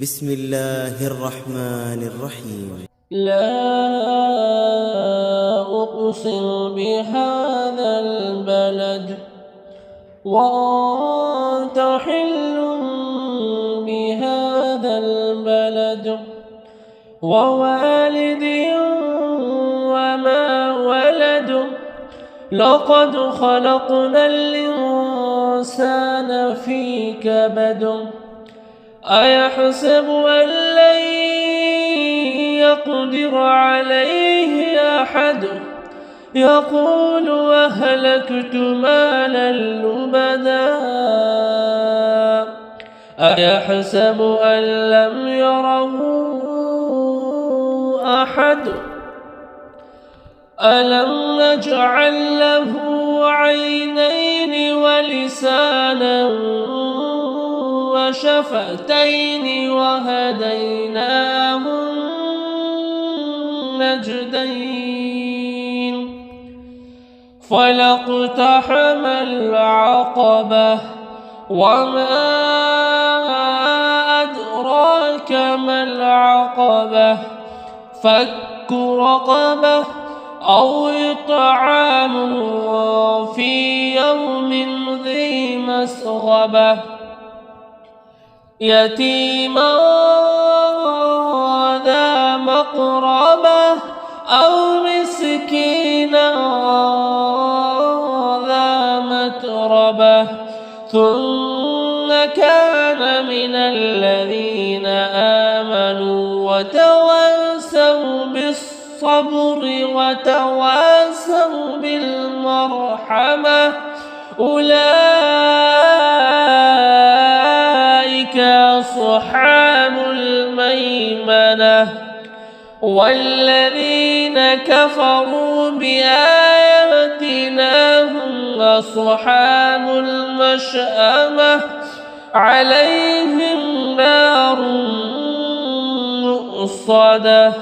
بسم الله الرحمن الرحيم. لا أقسم بهذا البلد وأنت حل بهذا البلد ووالد وما ولد لقد خلقنا الإنسان في كبد أيحسب أن لن يقدر عليه أحد يقول أهلكت مالا لبدا أيحسب أن لم يره أحد ألم نجعل له عينين ولسانا وشفتين وهديناه النجدين فلاقتحم العقبة وما أدراك ما العقبة فك رقبة أو إطعام في يوم ذي مسغبة يتيما ذا مقربة أو مسكينا ذا متربة ثم كان من الذين آمنوا وتواصوا بالصبر وتواصوا بالمرحمة أولئك أصحاب الميمنة والذين كفروا بآياتنا هم أصحاب المشأمة عليهم نار مؤصدة.